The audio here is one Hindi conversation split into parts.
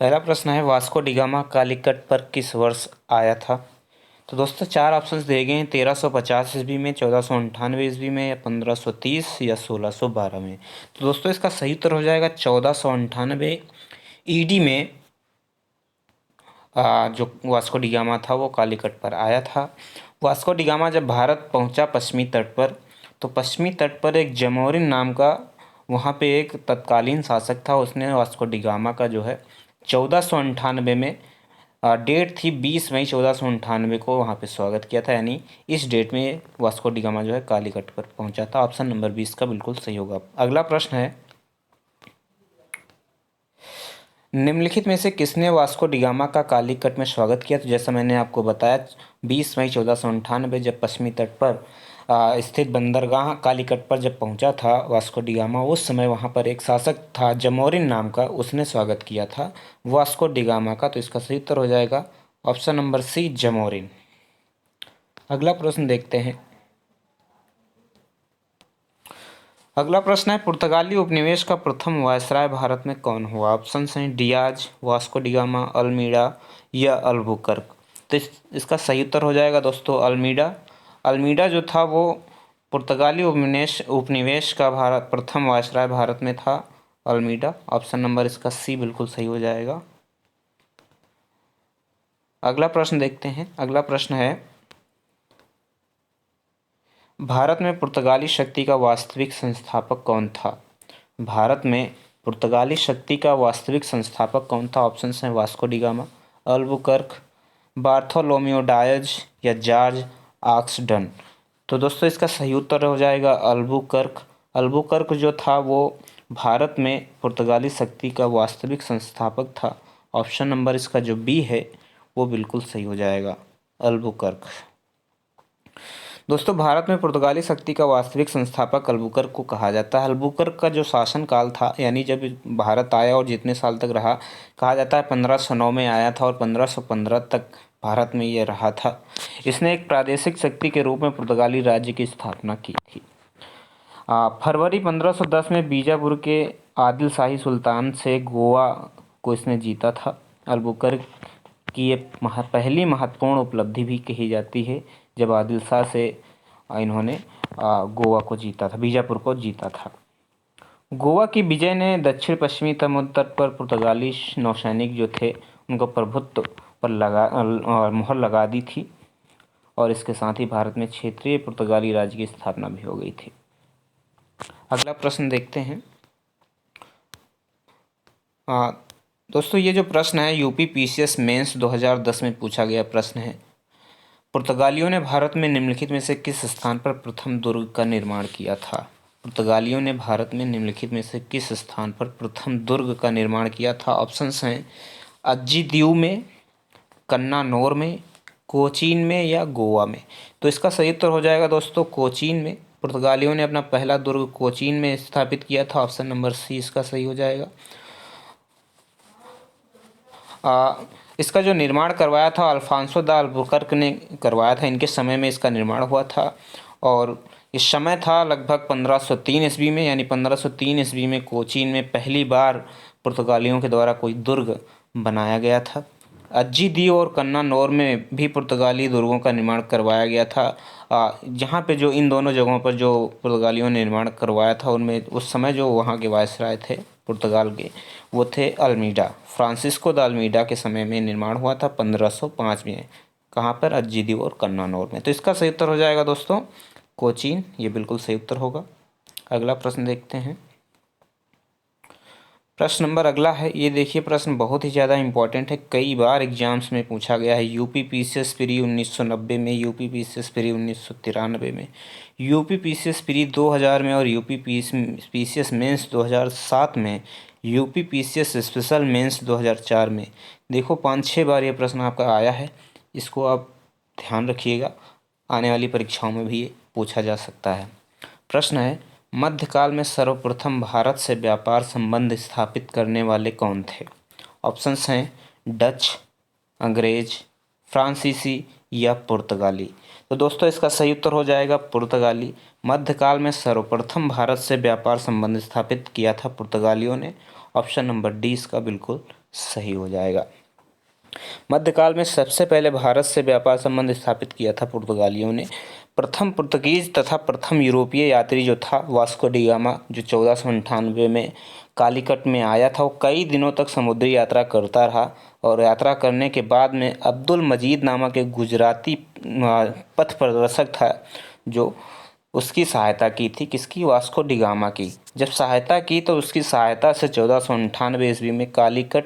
पहला प्रश्न है, वास्को डिगामा कालीकट पर किस वर्ष आया था? तो दोस्तों चार ऑप्शंस दिए गए हैं, 1350 ईस्वी में, 1498 ईस्वी में, या 1530 या 1612 में। तो दोस्तों इसका सही उत्तर हो जाएगा 1498 ईडी में। जो वास्को डिगामा था वो कालीकट पर आया था। वास्को डिगामा जब भारत पहुंचा पश्चिमी तट पर, तो पश्चिमी तट पर एक जमोरिन नाम का वहाँ पे एक तत्कालीन शासक था। उसने वास्को डिगामा का जो है 1498 में डेट थी 20 मई 1498 को वहाँ पे स्वागत किया था। यानी इस डेट में वास्को डिगामा जो है कालीकट पर पहुंचा था। ऑप्शन नंबर 20 का बिल्कुल सही होगा। अगला प्रश्न है, निम्नलिखित में से किसने वास्को डिगामा का कालीकट में स्वागत किया? तो जैसा मैंने आपको बताया 20 मई 1498 जब पश्चिमी तट पर स्थित बंदरगाह कालीकट पर जब पहुंचा था वास्को डिगामा, उस समय वहां पर एक शासक था जमोरिन नाम का, उसने स्वागत किया था वास्को डिगामा का। तो इसका सही उत्तर हो जाएगा ऑप्शन नंबर सी, जमोरिन। अगला प्रश्न देखते हैं। अगला प्रश्न है, पुर्तगाली उपनिवेश का प्रथम वायसराय भारत में कौन हुआ? ऑप्शन हैं डियाज, वास्को डिगामा, अल्मीडा या अल्बुकर्क। तो इसका सही उत्तर हो जाएगा दोस्तों अल्मीडा। अल्मीडा जो था वो पुर्तगाली उपनिवेश का प्रथम वायसराय भारत में था, अल्मीडा। ऑप्शन नंबर इसका सी बिल्कुल सही हो जाएगा। अगला प्रश्न देखते हैं। अगला प्रश्न है, भारत में पुर्तगाली शक्ति का वास्तविक संस्थापक कौन था? भारत में पुर्तगाली शक्ति का वास्तविक संस्थापक कौन था? ऑप्शन हैं Vasco da Gama, Albuquerque, Bartholomew dyes या जॉर्ज ऑक्सडन। तो दोस्तों इसका सही उत्तर हो जाएगा अल्बुकर्क। अल्बुकर्क जो था वो भारत में पुर्तगाली शक्ति का वास्तविक संस्थापक था। ऑप्शन नंबर इसका जो बी है वो बिल्कुल सही हो जाएगा, अल्बुकर्क। दोस्तों भारत में पुर्तगाली शक्ति का वास्तविक संस्थापक अल्बुकर्क को कहा जाता है। अल्बुकर्क का जो शासनकाल था, यानी जब भारत आया और जितने साल तक रहा, कहा जाता है 1509 में आया था और 1515 तक भारत में ये रहा था। इसने एक प्रादेशिक शक्ति के रूप में पुर्तगाली राज्य की स्थापना की थी। फरवरी 1510 में बीजापुर के आदिल शाही सुल्तान से गोवा को इसने जीता था। अल्बुकर्क की ये पहली महत्वपूर्ण उपलब्धि भी कही जाती है, जब आदिल शाह से इन्होंने गोवा को जीता था, बीजापुर को जीता था। गोवा की विजय ने दक्षिण पश्चिमी समुद्र तट पर पुर्तगाली नौसैनिक जो थे उनको प्रभुत्व पर मुहर लगा दी थी, और इसके साथ ही भारत में क्षेत्रीय पुर्तगाली राज्य की स्थापना भी हो गई थी। अगला प्रश्न देखते हैं। दोस्तों ये जो प्रश्न है यूपीपीसीएस मेंस 2010 में पूछा गया प्रश्न है। पुर्तगालियों ने भारत में निम्नलिखित में से किस स्थान पर प्रथम दुर्ग का निर्माण किया था? पुर्तगालियों ने भारत में निम्नलिखित में से किस स्थान पर प्रथम दुर्ग का निर्माण किया था? ऑप्शंस हैं अज्जी द्वीप में, कन्नानौर में, कोचीन में या गोवा में। तो इसका सही उत्तर हो जाएगा दोस्तों कोचीन में। पुर्तगालियों ने अपना पहला दुर्ग कोचीन में स्थापित किया था। ऑप्शन नंबर सी इसका सही हो जाएगा। इसका जो निर्माण करवाया था अल्फांसो द अल्बुकर्क ने करवाया था। इनके समय में इसका निर्माण हुआ था, और इस समय था लगभग 1503 ईस्वी में। यानी 1503 ईस्वी में कोचीन में पहली बार पुर्तगालियों के द्वारा कोई दुर्ग बनाया गया था। अज्जी द्वीप और कन्नानौर में भी पुर्तगाली दुर्गों का निर्माण करवाया गया था। जहाँ पे जो इन दोनों जगहों पर जो पुर्तगालियों ने निर्माण करवाया था, उनमें उस समय जो वहाँ के वायसराय थे पुर्तगाल के, वो थे अल्मीडा। फ्रांसिस्को द अल्मीडा के समय में निर्माण हुआ था 1505 में। कहाँ पर? अज्जी द्वीप और कन्नानौर में। तो इसका सही उत्तर हो जाएगा दोस्तों कोचीन। ये बिल्कुल सही उत्तर होगा। अगला प्रश्न देखते हैं। प्रश्न नंबर अगला है, ये देखिए प्रश्न बहुत ही ज़्यादा इंपॉर्टेंट है, कई बार एग्जाम्स में पूछा गया है। यूपीपीसीएस प्री 1990 में, यूपीपीसीएस प्री 1993 में, यूपीपीसीएस प्री 2000 में और यूपीपीसीएस मेंस 2007 में, यूपीपीसीएस स्पेशल मेंस 2004 में। देखो 5-6 बार ये प्रश्न आपका आया है, इसको आप ध्यान रखिएगा, आने वाली परीक्षाओं में भी ये पूछा जा सकता है। प्रश्न है, मध्यकाल में सर्वप्रथम भारत से व्यापार संबंध स्थापित करने वाले कौन थे? ऑप्शंस हैं डच, अंग्रेज, फ्रांसीसी या पुर्तगाली। तो दोस्तों इसका सही उत्तर हो जाएगा पुर्तगाली। मध्यकाल में सर्वप्रथम भारत से व्यापार संबंध स्थापित किया था पुर्तगालियों ने। ऑप्शन नंबर डी इसका बिल्कुल सही हो जाएगा। मध्यकाल में सबसे पहले भारत से व्यापार संबंध स्थापित किया था पुर्तगालियों ने। प्रथम पुर्तगीज तथा प्रथम यूरोपीय यात्री जो था वास्को डी गामा, जो 1498 में कालीकट में आया था, वो कई दिनों तक समुद्री यात्रा करता रहा और यात्रा करने के बाद में अब्दुल मजीद नामक एक गुजराती पथ प्रदर्शक था जो उसकी सहायता की थी। किसकी? वास्को डी गामा की। जब सहायता की तो उसकी सहायता से 1498 ईस्वी में कालीकट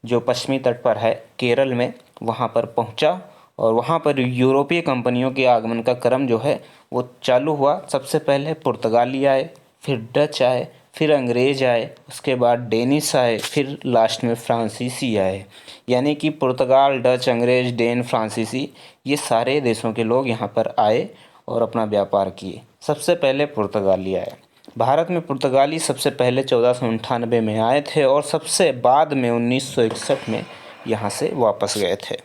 जो पश्चिमी तट पर है केरल में, वहाँ पर पहुँचा और वहाँ पर यूरोपीय कंपनियों के आगमन का क्रम जो है वो चालू हुआ। सबसे पहले पुर्तगाली आए, फिर डच आए, फिर अंग्रेज आए, उसके बाद डेनिश आए, फिर लास्ट में फ्रांसीसी आए। यानी कि पुर्तगाल, डच, अंग्रेज, डेन, फ्रांसीसी, ये सारे देशों के लोग यहाँ पर आए और अपना व्यापार किए। सबसे पहले पुर्तगाली आए। भारत में पुर्तगाली सबसे पहले 1498 में आए थे और सबसे बाद में 1961 में यहाँ से वापस गए थे।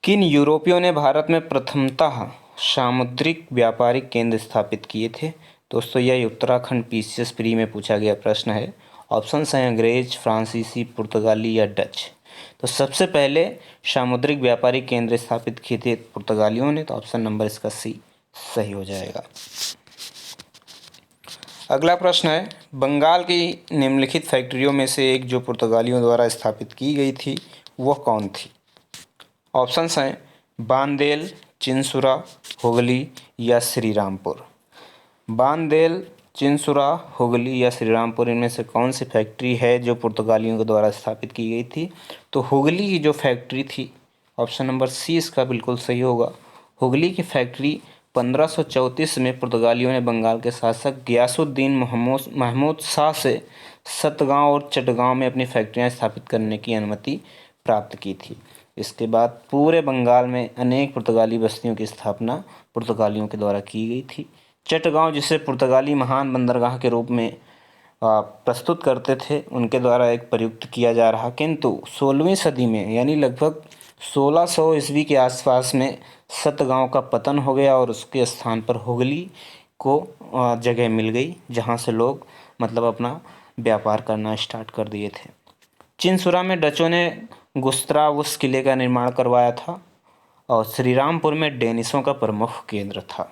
किन यूरोपियों ने भारत में प्रथमतः सामुद्रिक व्यापारिक केंद्र स्थापित किए थे? दोस्तों, यह उत्तराखंड पीसीएस प्री में पूछा गया प्रश्न है। ऑप्शंस हैं अंग्रेज, फ्रांसीसी, पुर्तगाली या डच। तो सबसे पहले सामुद्रिक व्यापारिक केंद्र स्थापित किए थे पुर्तगालियों ने, तो ऑप्शन नंबर इसका सी सही हो जाएगा। अगला प्रश्न है, बंगाल की निम्नलिखित फैक्ट्रियों में से एक जो पुर्तगालियों द्वारा स्थापित की गई थी वह कौन थी? ऑप्शंस हैं बांदेल, चिंसुरा, हुगली या श्रीरामपुर। बांदेल, चिंसुरा, हुगली या श्रीरामपुर, इनमें से कौन सी फैक्ट्री है जो पुर्तगालियों के द्वारा स्थापित की गई थी? तो हुगली की जो फैक्ट्री थी, ऑप्शन नंबर सी इसका बिल्कुल सही होगा। हुगली की फैक्ट्री 1534 में पुर्तगालियों ने बंगाल के शासक गियासुद्दीन महमूद शाह से सतगांव और चटगांव में अपनी फैक्ट्रियां स्थापित करने की अनुमति प्राप्त की थी। इसके बाद पूरे बंगाल में अनेक पुर्तगाली बस्तियों की स्थापना पुर्तगालियों के द्वारा की गई थी। चटगांव, जिसे पुर्तगाली महान बंदरगाह के रूप में प्रस्तुत करते थे, उनके द्वारा एक प्रयुक्त किया जा रहा, किंतु 16वीं सदी में यानी लगभग 1600 ईस्वी के आसपास में सतगांव का पतन हो गया और उसके स्थान पर हुगली को जगह मिल गई, जहां से लोग मतलब अपना व्यापार करना स्टार्ट कर दिए थे। चिंसुरा में डचों ने गुस्तावुस किले का निर्माण करवाया था और श्रीरामपुर में डेनिशों का प्रमुख केंद्र था।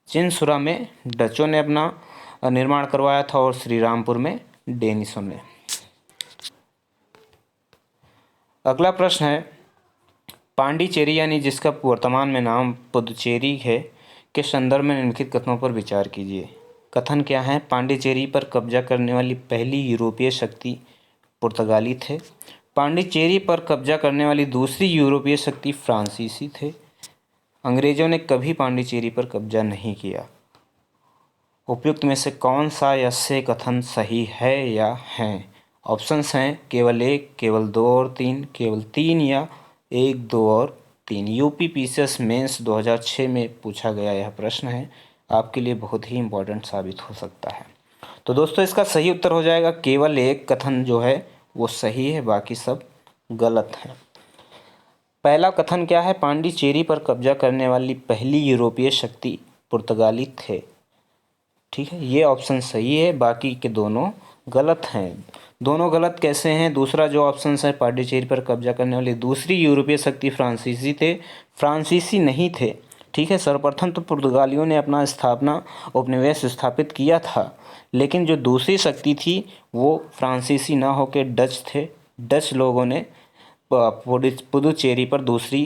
चिंसुरा में डचों ने अपना निर्माण करवाया था और श्रीरामपुर में डेनिशों ने। अगला प्रश्न है, पांडिचेरी यानी जिसका वर्तमान में नाम पुदुचेरी है के संदर्भ में निम्नलिखित कथनों पर विचार कीजिए। कथन क्या है? पांडिचेरी पर कब्जा करने वाली पहली यूरोपीय शक्ति पुर्तगाली थे। पांडिचेरी पर कब्जा करने वाली दूसरी यूरोपीय शक्ति फ्रांसीसी थे। अंग्रेजों ने कभी पांडिचेरी पर कब्जा नहीं किया। उपयुक्त में से कौन सा यह कथन सही है या हैं? ऑप्शंस हैं केवल 1, केवल 2 और 3, केवल 3 या 1, 2 और 3। यूपी पीसीएस मेंस 2006 में पूछा गया यह प्रश्न है, आपके लिए बहुत ही इम्पोर्टेंट साबित हो सकता है। तो दोस्तों, इसका सही उत्तर हो जाएगा केवल 1 कथन जो है वो सही है, बाकी सब गलत है। पहला कथन क्या है? पांडिचेरी पर कब्जा करने वाली पहली यूरोपीय शक्ति पुर्तगाली थे। ठीक है, ये ऑप्शन सही है, बाकी के दोनों गलत हैं। दोनों गलत कैसे हैं? दूसरा जो ऑप्शन है, पांडिचेरी पर कब्जा करने वाली दूसरी यूरोपीय शक्ति फ्रांसीसी थे, फ्रांसीसी नहीं थे। ठीक है, सर्वप्रथम तो पुर्तगालियों ने अपना उपनिवेश स्थापित किया था, लेकिन जो दूसरी शक्ति थी वो फ्रांसीसी ना होकर डच थे। डच लोगों ने पुदुचेरी पर दूसरी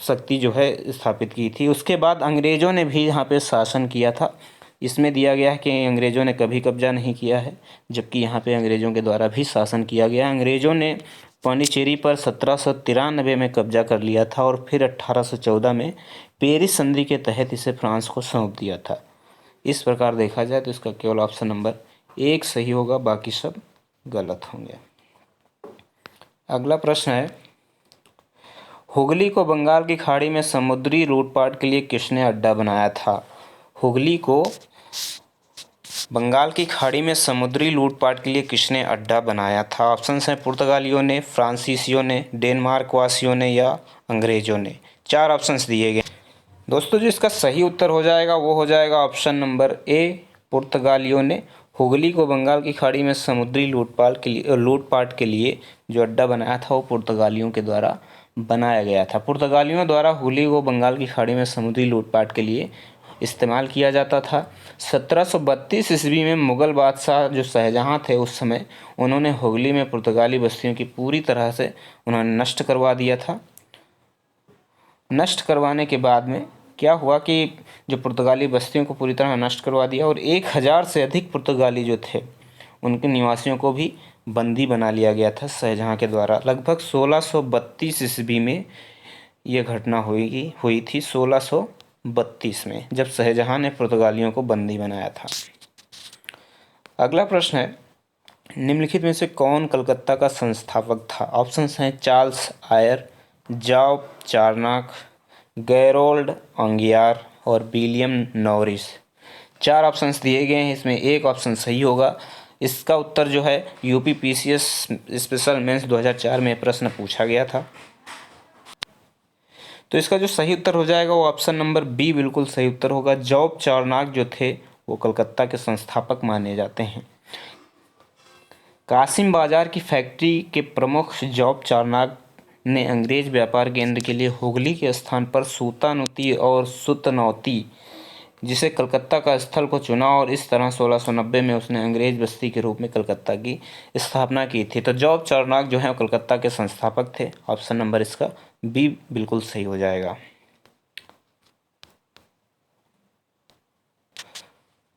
शक्ति जो है स्थापित की थी। उसके बाद अंग्रेज़ों ने भी यहाँ पे शासन किया था। इसमें दिया गया है कि अंग्रेज़ों ने कभी कब्जा नहीं किया है, जबकि यहाँ पे अंग्रेज़ों के द्वारा भी शासन किया गया। अंग्रेज़ों ने पांडिचेरी पर 1793 में कब्जा कर लिया था और फिर 1814 में पेरिस संधि के तहत इसे फ्रांस को सौंप दिया था। इस प्रकार देखा जाए तो इसका केवल ऑप्शन नंबर 1 सही होगा, बाकी सब गलत होंगे। अगला प्रश्न है, हुगली को बंगाल की खाड़ी में समुद्री लूटपाट के लिए किसने अड्डा बनाया था? हुगली को बंगाल की खाड़ी में समुद्री लूटपाट के लिए किसने अड्डा बनाया था? ऑप्शंस हैं पुर्तगालियों ने, फ्रांसीसियों ने, डेनमार्क वासियों ने या अंग्रेज़ों ने। 4 ऑप्शंस दिए गए। दोस्तों, जो इसका सही उत्तर हो जाएगा वो हो जाएगा ऑप्शन नंबर ए, पुर्तगालियों ने हुगली को बंगाल की खाड़ी में समुद्री लूटपाट के लिए जो अड्डा बनाया था वो पुर्तगालियों के द्वारा बनाया गया था। पुर्तगालियों द्वारा हुगली को बंगाल की खाड़ी में समुद्री लूटपाट के लिए इस्तेमाल किया जाता था। 1732 ईस्वी में मुग़ल बादशाह जो शाहजहाँ थे उस समय, उन्होंने हुगली में पुर्तगाली बस्तियों की पूरी तरह से उन्होंने नष्ट करवा दिया था। नष्ट करवाने के बाद में क्या हुआ कि जो पुर्तगाली बस्तियों को पूरी तरह नष्ट करवा दिया और 1000 से अधिक पुर्तगाली जो थे उनके निवासियों को भी बंदी बना लिया गया था शाहजहाँ के द्वारा। लगभग 1632 ईस्वी में ये घटना हुई थी 1632 में, जब शाहजहाँ ने पुर्तगालियों को बंदी बनाया था। अगला प्रश्न है, निम्नलिखित में से कौन कलकत्ता का संस्थापक था? ऑप्शंस हैं चार्ल्स आयर, जॉब चार्नक, गैरोल्ड अंगियार और विलियम नॉरिस। 4 ऑप्शंस दिए गए हैं, इसमें एक ऑप्शन सही होगा। इसका उत्तर जो है यूपी पीसीएस स्पेशल मेंस 2004 में प्रश्न पूछा गया था। तो इसका जो सही उत्तर हो जाएगा वो ऑप्शन नंबर बी बिल्कुल सही उत्तर होगा। जॉब चार्नक जो थे वो कलकत्ता के संस्थापक माने जाते हैं। कासिम बाजार की फैक्ट्री के प्रमुख जॉब चार्नक ने अंग्रेज व्यापार केंद्र के लिए हुगली के स्थान पर सूतानौती और सुतनौती जिसे कलकत्ता का स्थल को चुना और इस तरह 1690 में उसने अंग्रेज बस्ती के रूप में कलकत्ता की स्थापना की थी। तो जॉब चार्नक जो है कलकत्ता के संस्थापक थे। ऑप्शन नंबर इसका बी बिल्कुल सही हो जाएगा।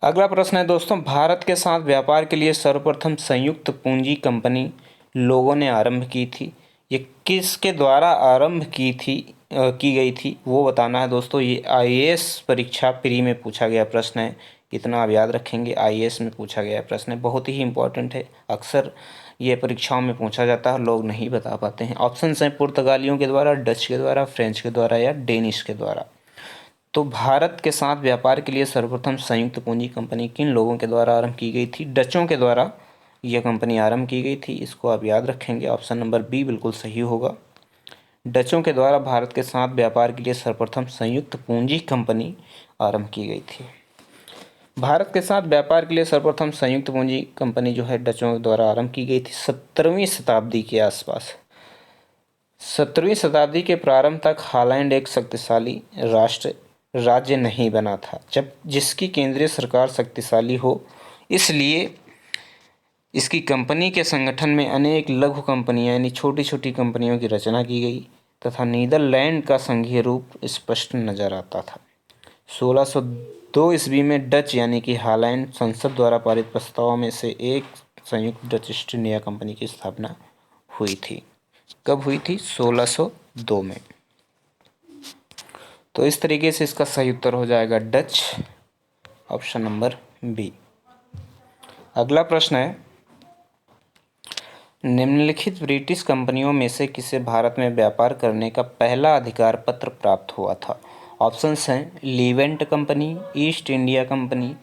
अगला प्रश्न है दोस्तों, भारत के साथ व्यापार के लिए सर्वप्रथम संयुक्त पूंजी कंपनी लोगों ने आरंभ की थी। ये किसके द्वारा आरंभ की गई थी वो बताना है दोस्तों। ये आईएएस परीक्षा प्री में पूछा गया प्रश्न है, इतना आप याद रखेंगे। आईएएस में पूछा गया प्रश्न है, बहुत ही इंपॉर्टेंट है। अक्सर ये परीक्षाओं में पूछा जाता है, लोग नहीं बता पाते हैं। ऑप्शंस हैं पुर्तगालियों के द्वारा, डच के द्वारा, फ्रेंच के द्वारा या डेनिश के द्वारा। तो भारत के साथ व्यापार के लिए सर्वप्रथम संयुक्त पूंजी कंपनी किन लोगों के द्वारा आरंभ की गई थी? डचों के द्वारा यह कंपनी आरंभ की गई थी। इसको आप याद रखेंगे, ऑप्शन नंबर बी बिल्कुल सही होगा। डचों के द्वारा भारत के साथ व्यापार के लिए सर्वप्रथम संयुक्त पूंजी कंपनी आरंभ की गई थी। भारत के साथ व्यापार के लिए सर्वप्रथम संयुक्त पूंजी कंपनी जो है डचों के द्वारा आरंभ की गई थी 17वीं शताब्दी के आसपास। 17वीं शताब्दी के प्रारंभ तक हॉलैंड एक शक्तिशाली राज्य नहीं बना था, जब जिसकी केंद्रीय सरकार शक्तिशाली हो, इसलिए इसकी कंपनी के संगठन में अनेक लघु कंपनियां यानी छोटी छोटी कंपनियों की रचना की गई तथा नीदरलैंड का संघीय रूप स्पष्ट नजर आता था। 1602 ईस्वी में डच यानी कि हॉलैंड संसद द्वारा पारित प्रस्तावों में से एक संयुक्त डच ईस्ट इंडिया कंपनी की स्थापना हुई थी। कब हुई थी? 1602 में। तो इस तरीके से इसका सही उत्तर हो जाएगा डच, ऑप्शन नंबर बी। अगला प्रश्न है, निम्नलिखित ब्रिटिश कंपनियों में से किसे भारत में व्यापार करने का पहला अधिकार पत्र प्राप्त हुआ था? ऑप्शंस हैं Levant company, East India company,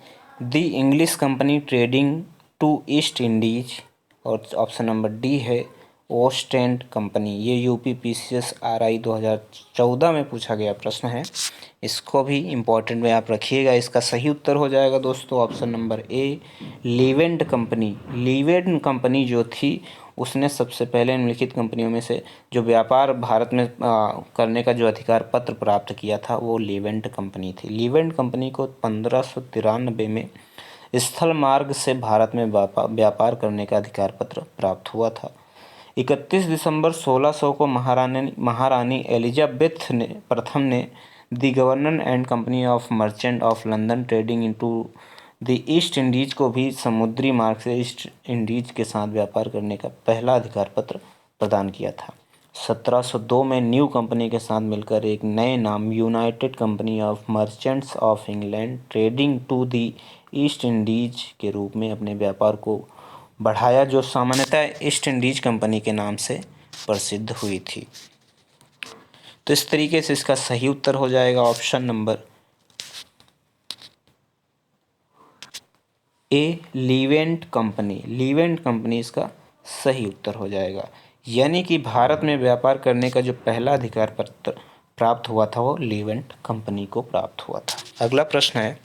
the English company trading to East Indies और ऑप्शन नंबर डी है ओस्टेंड कंपनी। ये यूपी पीसीएस आरआई 2014 में पूछा गया प्रश्न है, इसको भी इम्पोर्टेंट में आप रखिएगा। इसका सही उत्तर हो जाएगा दोस्तों option number A Levant company. Levant company जो थी उसने सबसे पहले निम्नलिखित कंपनियों में से जो व्यापार भारत में करने का जो अधिकार पत्र प्राप्त किया था वो लीवेंट कंपनी थी। लीवेंट कंपनी को 1593 में स्थल मार्ग से भारत में व्यापार करने का अधिकार पत्र प्राप्त हुआ था। 31 दिसंबर 1600 को महारानी एलिजाबेथ प्रथम ने the governor and company of merchant of London trading into the East Indies को भी समुद्री मार्ग से ईस्ट इंडीज के साथ व्यापार करने का पहला अधिकार पत्र प्रदान किया था। 1702 में न्यू कंपनी के साथ मिलकर एक नए नाम United Company of Merchants of England Trading to the East Indies के रूप में अपने व्यापार को बढ़ाया, जो सामान्यतः ईस्ट इंडीज कंपनी के नाम से प्रसिद्ध हुई थी। तो इस तरीके से इसका सही उत्तर हो जाएगा option number A Levant company. Levant company इसका सही उत्तर हो जाएगा, यानी कि भारत में व्यापार करने का जो पहला अधिकार पत्र प्राप्त हुआ था वो लीवेंट कंपनी को प्राप्त हुआ था। अगला प्रश्न है,